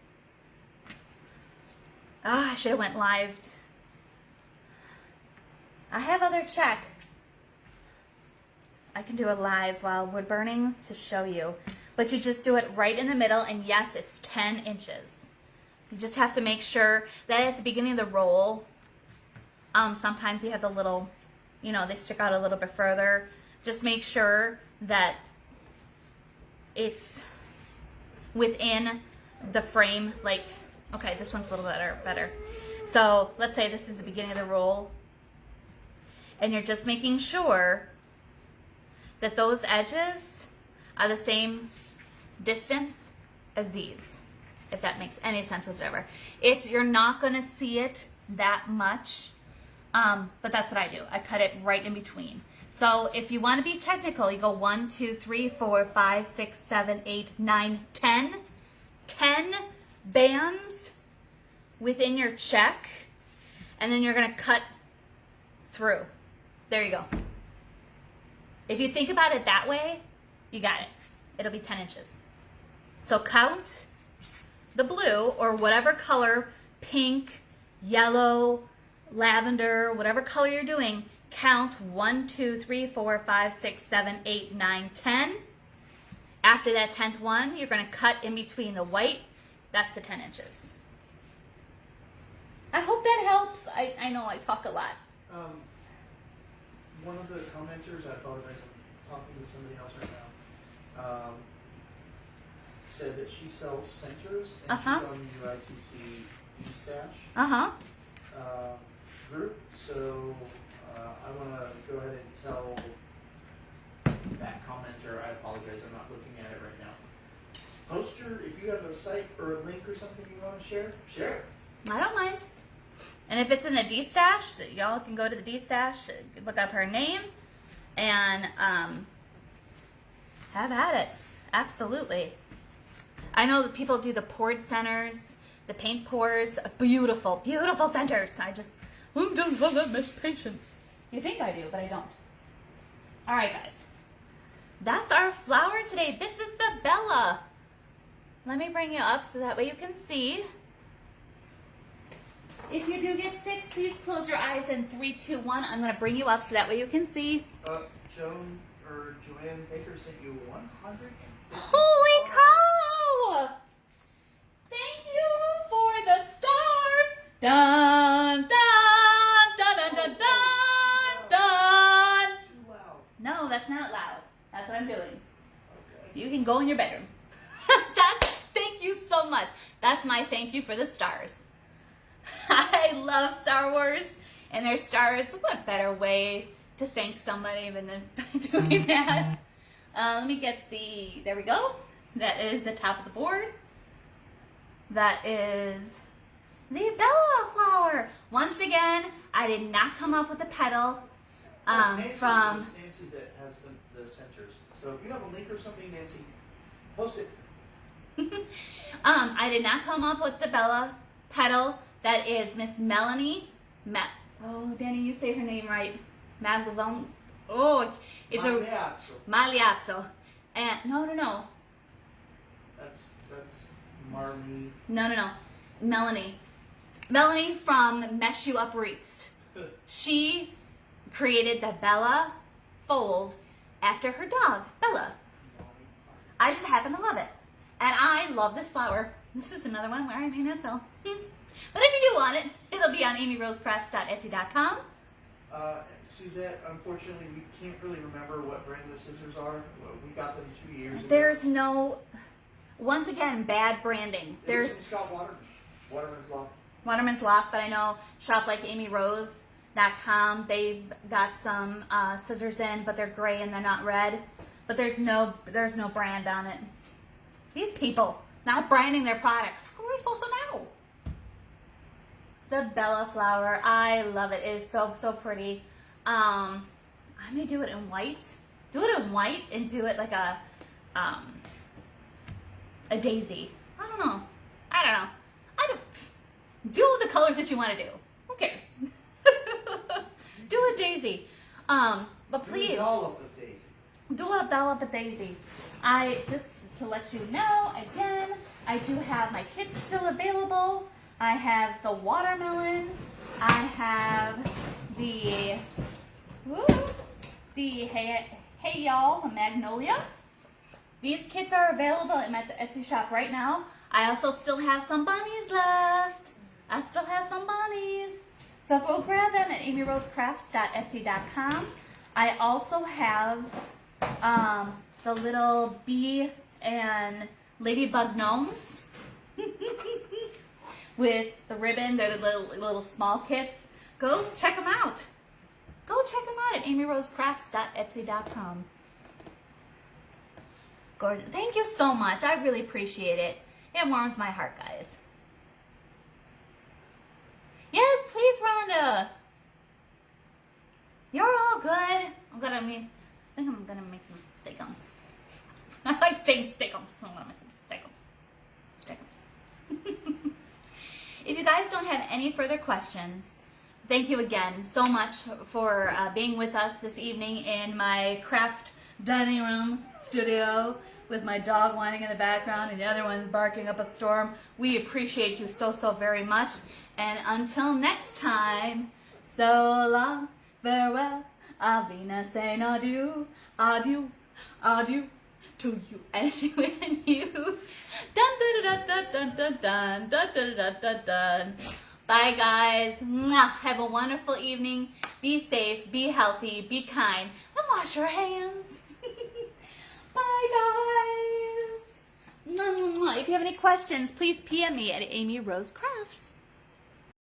I should have went live. I have other check. I can do a live while wood burnings to show you, but you just do it right in the middle, and yes, it's 10 inches. You just have to make sure that at the beginning of the roll, sometimes you have the little, you know, they stick out a little bit further. Just make sure that it's within the frame. Like, okay, this one's a little better. So let's say this is the beginning of the roll, and you're just making sure that those edges are the same distance as these, if that makes any sense whatsoever. You're not gonna see it that much, but that's what I do. I cut it right in between. So if you wanna be technical, you go 1, 2, 3, 4, 5, 6, 7, 8, 9, 10. 10 bands within your check, and then you're gonna cut through. There you go. If you think about it that way, you got it. It'll be 10 inches. So count the blue or whatever color, pink, yellow, lavender, whatever color you're doing, count 1, 2, 3, 4, 5, 6, 7, 8, 9, 10. After that 10th one, you're gonna cut in between the white. That's the 10 inches. I hope that helps. I know I talk a lot.
One of the commenters, I apologize, I'm talking to somebody else right now, said that she sells centers, and she's on the UITC e-stash group. So I want to go ahead and tell that commenter, I apologize, I'm not looking at it right now. Post if you have a site or a link or something you want to share, share it.
I don't mind. And if it's in the D-stash, y'all can go to the D-stash, look up her name, and have at it. Absolutely. I know that people do the poured centers, the paint pours, beautiful, beautiful centers. I don't have that much patience. You think I do, but I don't. All right, guys. That's our flower today. This is the Bella. Let me bring you up so that way you can see. If you do get sick, please close your eyes in 3, 2, 1. I'm going to bring you up so that way you can see.
Joanne Baker sent you 100.
Holy cow! Thank you for the stars. Dun, dun, dun, dun, dun, dun, dun.
Too loud.
No, that's not loud. That's what I'm doing.
Okay.
You can go in your bedroom. Thank you so much. That's my thank you for the stars. I love Star Wars, and there's stars. What better way to thank somebody than doing that? Let me get there we go. That is the top of the board. That is the Bella flower. Once again, I did not come up with the petal.
Nancy,
From
it's Nancy that has the centers. So if you have a link or something, Nancy, post it.
I did not come up with the Bella petal. That is Miss Melanie. Oh, Danny, you say her name right. Maglavone. Oh, it's
Magliazzo.
Magliazzo. And no.
That's Marley.
No. Melanie. Melanie from Mesh You Up Wreaths. She created the Bella fold after her dog, Bella. I just happen to love it. And I love this flower. This is another one where I may not sell. But if you do want it, it'll be on amyrosecrafts.etsy.com.
Suzette, unfortunately, we can't really remember what brand the scissors are. Well, we got them 2 years ago.
There's no, once again, bad branding. There's
It's got Waterman's Loft.
Waterman's Loft, but I know shopLikeAmyRose.com. They've got some scissors in, but they're gray and they're not red. But there's no brand on it. These people not branding their products. How are we supposed to know? The Bella flower, I love it. It is so pretty. I may do it in white. Do it in white and do it like a daisy. I don't know. Do the colors that you want to do. Who cares? Do a daisy. But please.
Do a dollop of daisy.
Do a dollop of daisy. Just to let you know, again, I do have my kits still available. I have the watermelon. I have the Hey Y'all, the magnolia. These kits are available in my Etsy shop right now. I also still have some bunnies left. So go grab them at amyrosecrafts.etsy.com. I also have the little bee and ladybug gnomes with the ribbon. They're the little small kits. Go check them out. At amyrosecrafts.etsy.com. Gorgeous. Thank you so much. I really appreciate it. It warms my heart, guys. Yes, please, Rhonda. You're all good. I think I'm gonna make some steakums. I like saying steakums. I'm gonna make some steakums. If you guys don't have any further questions, thank you again so much for being with us this evening in my craft dining room studio with my dog whining in the background and the other one barking up a storm. We appreciate you so very much. And until next time, so long, farewell, Avina saying adieu, adieu, adieu to you and you and you. Dun dun dun dun dun dun dun dun dun dun dun dun. Bye guys. Mwah. Have a wonderful evening. Be safe, be healthy, be kind, and wash your hands. Bye guys. If you have any questions, please PM me at Amy Rose Crafts.